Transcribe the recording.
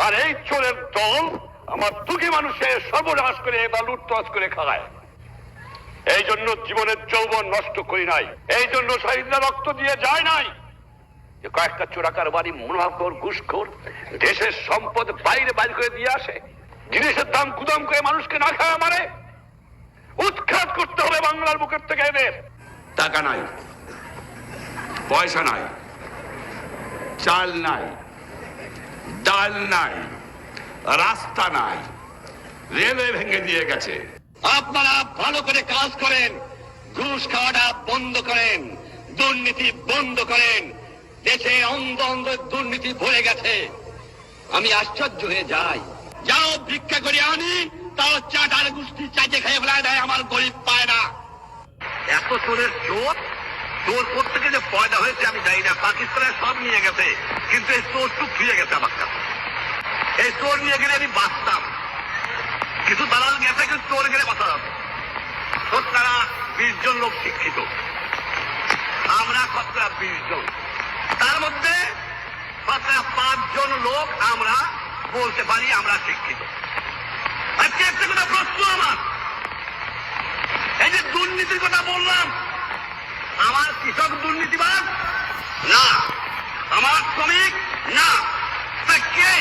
আর এই চোরের দল আমার দুঃখী মানুষের সর্বনাশ করে বা লুটতরাজ করে খায়। এই জন্য জীবনের যৌবন নষ্ট করি নাই, এই জন্য শহীদরা রক্ত দিয়ে যায় নাই যে কয়েকটা চোরাকার বাড়ি মুনাফাখোর ঘুষখোর দেশের সম্পদ বাইরে করে দিয়ে আসে, জিনিসের দাম গুদাম করে মানুষকে না খাওয়া মারে। উৎখাত করতে হবে বাংলার বুকের থেকে এদের। টাকা নাই, পয়সা নাই, চাল নাই, ডাল নাই, রাস্তা নাই, রেলওয়ে ভেঙে দিয়ে গেছে। আপনারা ভালো করে কাজ করেন, ঘুষ খাওয়াটা বন্ধ করেন, দুর্নীতি বন্ধ করেন। দেশে অন্ধ অন্ধ দুর্নীতি ভরে গেছে। আমি আশ্চর্য হয়ে যাই, যাও ভিক্ষা করে আনি, তাও চাটার গোষ্ঠী চাইতে খেয়ে ফেলায় দেয়, আমার গরিব পায় না। এত চোরের চোর, চোর কোথেকে যে পয়দা হয়েছে আমি জানি না। পাকিস্তানে সব নিয়ে গেছে, কিন্তু এই চোর টুক ফিরে গেছে আমার কাছে। এই চোর নিয়ে গেলে আমি বাঁচতাম, কিছু দালাল গেছে, কিন্তু চোর গেলে বাঁচা যাবে। শতকরা 20 জন লোক শিক্ষিত, আমরা শতকরা 20 জন, তার মধ্যে শতকরা 5 জন লোক আমরা বলতে পারি আমরা শিক্ষিত। আজকে একটা কথা প্রশ্ন আমার, এই যে দুর্নীতির কথা বললাম, আমার কৃষক দুর্নীতিবাদ না, আমার শ্রমিক না, কে?